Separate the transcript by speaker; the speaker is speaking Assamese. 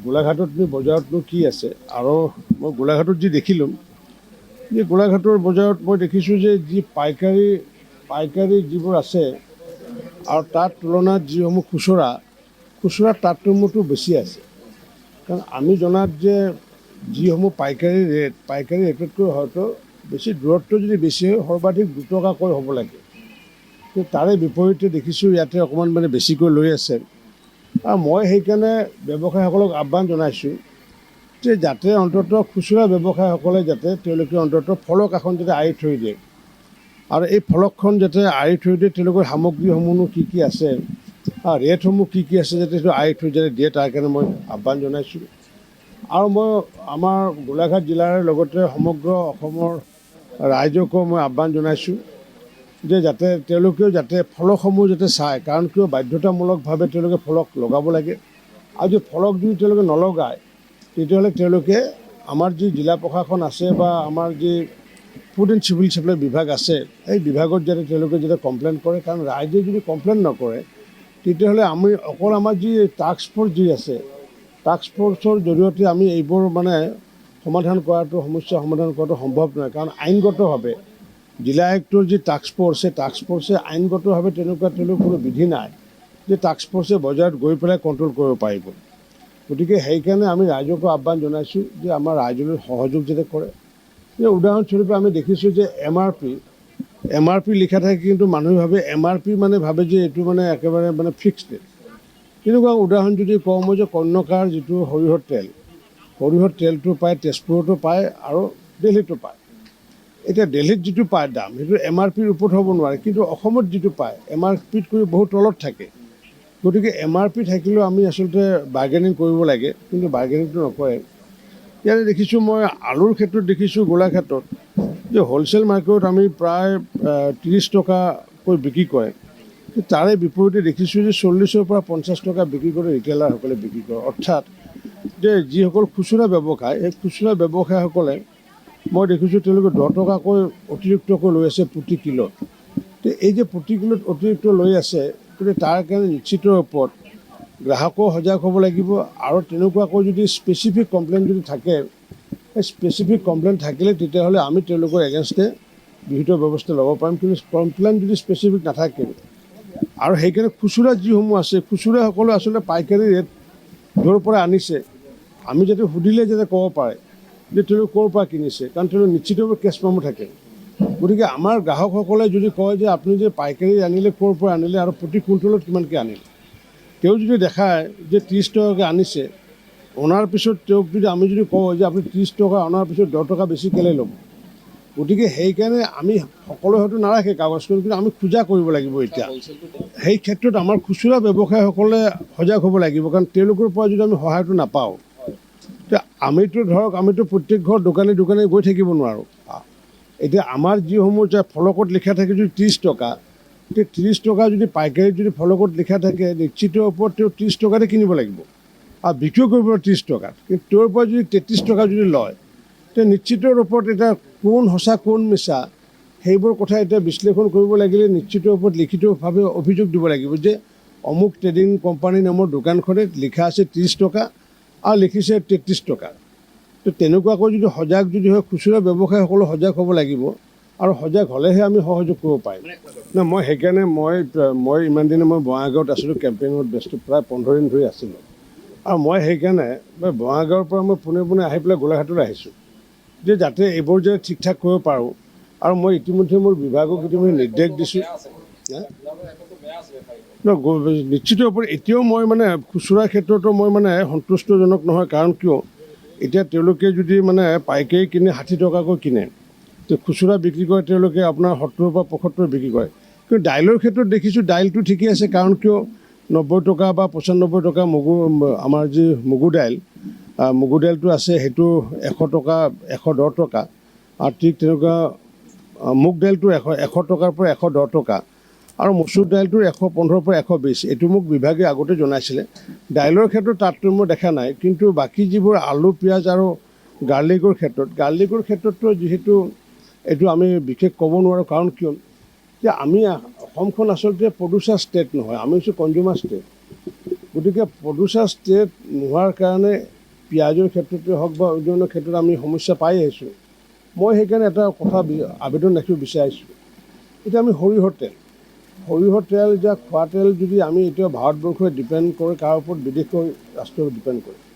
Speaker 1: গোলাঘাটতনো বজাৰতনো কি আছে আৰু মই গোলাঘাটত যি দেখিলোঁ যে গোলাঘাটৰ বজাৰত মই দেখিছোঁ যে যি পাইকাৰী যিবোৰ আছে আৰু তাৰ তুলনাত যিসমূহ খুচুৰা তাৰতম্যটো বেছি আছে। কাৰণ আমি জনাত যে যিসমূহ পাইকাৰী ৰেটতকৈ হয়তো বেছি দূৰত্ব যদি বেছি হয় সৰ্বাধিক 2 টকাকৈ হ'ব লাগে। কিন্তু তাৰে বিপৰীতে দেখিছোঁ ইয়াতে অকণমান মানে বেছিকৈ লৈ আছে। আৰু মই সেইকাৰণে ব্যৱসায়ীসকলক আহ্বান জনাইছোঁ যে যাতে অন্ততঃ খুচুৰা ব্যৱসায়ীসকলে যাতে তেওঁলোকে অন্ততঃ ফলক এখন যাতে আঁৰি থৈ দিয়ে আৰু এই ফলকখন যাতে আঁৰি থৈ দিয়ে তেওঁলোকৰ সামগ্ৰীসমূহনো কি কি আছে আৰু ৰেটসমূহ কি কি আছে যাতে সেইটো আঁৰি থৈ যাতে দিয়ে তাৰ কাৰণে মই আহ্বান জনাইছোঁ। আৰু মই আমাৰ গোলাঘাট জিলাৰ লগতে সমগ্ৰ অসমৰ ৰাইজকো মই আহ্বান জনাইছোঁ যে যাতে তেওঁলোকেও যাতে ফলকসমূহ যাতে চায়। কাৰণ কিয় বাধ্যতামূলকভাৱে তেওঁলোকে ফলক লগাব লাগে আৰু যদি ফলক যদি তেওঁলোকে নলগায় তেতিয়াহ'লে তেওঁলোকে আমাৰ যি জিলা প্ৰশাসন আছে বা আমাৰ যি ফুড এণ্ড চিভিল ছাপ্লাই বিভাগ আছে এই বিভাগত যাতে তেওঁলোকে যাতে কমপ্লেইন কৰে। কাৰণ ৰাইজে যদি কমপ্লেইন নকৰে তেতিয়াহ'লে আমি অকল আমাৰ যি টাস্ক ফ'ৰ্চ যি আছে টাস্ক ফ'ৰ্চৰ জৰিয়তে আমি এইবোৰ মানে সমস্যা সমাধান কৰাটো সম্ভৱ নহয়। কাৰণ আইনগতভাৱে জিলা আয়ুক্তৰ যি টাস্ক ফ'ৰ্চ সেই টাস্ক ফ'ৰ্চে আইনগতভাৱে তেওঁলোকৰ কোনো বিধি নাই যে টাস্ক ফ'ৰ্চে বজাৰত গৈ পেলাই কণ্ট্ৰল কৰিব পাৰিব। গতিকে সেইকাৰণে আমি ৰাইজকো আহ্বান জনাইছোঁ যে আমাৰ ৰাইজলৈ সহযোগ যাতে কৰে। যে উদাহৰণস্বৰূপে আমি দেখিছোঁ যে এম আৰ পি লিখা থাকে কিন্তু মানুহে ভাবে MRP মানে ভাবে যে এইটো মানে একেবাৰে মানে ফিক্সড ৰেট। তেনেকুৱা উদাহৰণ যদি কওঁ মই যে কন্যকাৰ যিটো সৰিয়হৰ তেলটো পায় তেজপুৰতো পায় আৰু দিল্লীতো পায়। এতিয়া দিল্লীত যিটো পায় দাম সেইটো MRPৰ ওপৰত হ'ব নোৱাৰে, কিন্তু অসমত যিটো পায় MRPতকৈ বহুত তলত থাকে। গতিকে MRP থাকিলেও আমি আচলতে বাৰ্গেনিং কৰিব লাগে, কিন্তু বাৰ্গেনিংটো নকৰে। ইয়াতে দেখিছোঁ মই আলুৰ ক্ষেত্ৰত দেখিছোঁ গোলাঘাটত যে হ'লচেল মাৰ্কেটত আমি প্ৰায় 30 টকাকৈ বিক্ৰী কৰে। তাৰে বিপৰীতে দেখিছোঁ যে 40ৰ পৰা 50 টকা বিক্ৰী কৰে ৰিটেইলাৰসকলে বিক্ৰী কৰে। অৰ্থাৎ যে যিসকল খুচুৰা ব্যৱসায় সেই খুচুৰা ব্যৱসায়ীসকলে মই দেখিছোঁ তেওঁলোকে 10 টকাকৈ অতিৰিক্তকৈ লৈ আছে প্ৰতি কিলোত। তো এই যে প্ৰতি কিলোত অতিৰিক্ত লৈ আছে গতিকে তাৰ কাৰণে নিশ্চিত ওপৰত গ্ৰাহকো সজাগ হ'ব লাগিব। আৰু তেনেকুৱাকৈ যদি স্পেচিফিক কমপ্লেইন যদি থাকে সেই স্পেচিফিক কমপ্লেইন থাকিলে তেতিয়াহ'লে আমি তেওঁলোকৰ এগেইনষ্টে বিহিত ব্যৱস্থা ল'ব পাৰিম। কিন্তু কমপ্লেইন যদি স্পেচিফিক নাথাকে আৰু সেইকাৰণে খুচুৰা যিসমূহ আছে খুচুৰাসকলে আচলতে পাইকাৰী ৰেট য'ৰ পৰা আনিছে আমি যাতে সুধিলে যাতে ক'ব পাৰে যে তেওঁলোকে ক'ৰ পৰা কিনিছে, কাৰণ তেওঁলোকে নিশ্চিতভাৱে কেছ মেমো থাকে। গতিকে আমাৰ গ্ৰাহকসকলে যদি কয় যে আপুনি যে পাইকাৰী আনিলে ক'ৰ পৰা আনিলে আৰু প্ৰতি কুইণ্টলত কিমানকৈ আনিলে, তেওঁ যদি দেখায় যে 30 টকাকৈ আনিছে অনাৰ পিছত তেওঁক যদি আমি যদি কওঁ যে আপুনি 30 টকা অনাৰ পিছত 10 টকা বেছি কেলৈ ল'ব। গতিকে সেইকাৰণে আমি সকলোৱে হয়তো নাৰাখে কাগজখন, কিন্তু আমি খোজা কৰিব লাগিব। এতিয়া সেই ক্ষেত্ৰত আমাৰ খুচুৰা ব্যৱসায়ীসকলে সজাগ হ'ব লাগিব, কাৰণ তেওঁলোকৰ পৰা যদি আমি সহায়টো নাপাওঁ এতিয়া আমিতো প্ৰত্যেক ঘৰ দোকানে গৈ থাকিব নোৱাৰোঁ। এতিয়া আমাৰ যিসমূহ ফলকত লিখা থাকে যদি 30 টকা, তেতিয়া 30 টকা যদি পাইকাৰীত যদি ফলকত লিখা থাকে নিশ্চিত ওপৰত তেওঁ 30 টকাতে কিনিব লাগিব আৰু বিক্ৰীও কৰিব 30 টকাত। কিন্তু তেওঁৰ পৰা যদি 33 টকা যদি লয় তেতিয়া নিশ্চিতৰ ওপৰত এতিয়া কোন সঁচা কোন মিছা সেইবোৰ কথা এতিয়া বিশ্লেষণ কৰিব লাগিলে নিশ্চিতৰ ওপৰত লিখিতভাৱে অভিযোগ দিব লাগিব যে অমুক ট্ৰেডিং কোম্পানী নামৰ দোকানখনে লিখা আছে 30 টকা আৰু লিখিছে 33 টকা। তো তেনেকুৱাকৈ যদি সজাগ যদি হয় খুচুৰা ব্যৱসায়ীসকলো সজাগ হ'ব লাগিব, আৰু সজাগ হ'লেহে আমি সহযোগ কৰিব পাৰিম। মই সেইকাৰণে মই ইমান দিনে মই বঙাইগাঁৱত আছিলোঁ, কেম্পেইনত ব্যস্ত প্ৰায় 15 দিন ধৰি আছিলোঁ। আৰু মই সেইকাৰণে বঙাইগাঁৱৰ পৰা মই পোনে আহি পেলাই গোলাঘাটলৈ আহিছোঁ যে যাতে এইবোৰ যে ঠিক ঠাক কৰিব পাৰোঁ। আৰু মই ইতিমধ্যে মোৰ বিভাগক নিৰ্দেশ দিছোঁ। নিশ্চিত ওপৰত এতিয়াও মই মানে খুচুৰাৰ ক্ষেত্ৰতো মই মানে সন্তুষ্টজনক নহয়। কাৰণ কিয় এতিয়া তেওঁলোকে যদি মানে পাইকাৰী কিনে 60 টকাকৈ কিনে, তো খুচুৰা বিক্ৰী কৰে তেওঁলোকে আপোনাৰ 70 পৰা 75 বিক্ৰী কৰে। কিন্তু দাইলৰ ক্ষেত্ৰত দেখিছোঁ দাইলটো ঠিকেই আছে, কাৰণ কিয় 90 টকা বা 95 টকা আমাৰ যি মগু দাইলটো আছে সেইটো 100 টকা 110 টকা, আৰু ঠিক তেনেকুৱা মুগ দাইলটো 100 টকাৰ পৰা 110 টকা, আৰু মচুৰ দাইলটোৰ 115 পৰা 120। এইটো মোক বিভাগে আগতে জনাইছিলে। দাইলৰ ক্ষেত্ৰত তাৰতম্য দেখা নাই, কিন্তু বাকী যিবোৰ আলু পিঁয়াজ আৰু গাৰ্লিকৰ ক্ষেত্ৰতো যিহেতু এইটো আমি বিশেষ ক'ব নোৱাৰোঁ। কাৰণ কিয় যে আমি অসমখন আচলতে প্ৰডিউচাৰ ষ্টেট নহয়, আমি হৈছোঁ কনজিউমাৰ ষ্টেট। গতিকে প্ৰডিউচাৰ ষ্টেট নোহোৱাৰ কাৰণে পিঁয়াজৰ ক্ষেত্ৰতে হওক বা অন্যান্য ক্ষেত্ৰত আমি সমস্যা পাই আহিছোঁ। মই সেইকাৰণে এটা কথা আবেদন ৰাখিব বিচাৰিছোঁ, এতিয়া আমি সৰিয়হৰ তেল এতিয়া খোৱা তেল যদি আমি এতিয়া ভাৰতবৰ্ষই ডিপেণ্ড কৰে কাৰ ওপৰত, বিদেশৰ ৰাষ্ট্ৰৰ ডিপেণ্ড কৰে।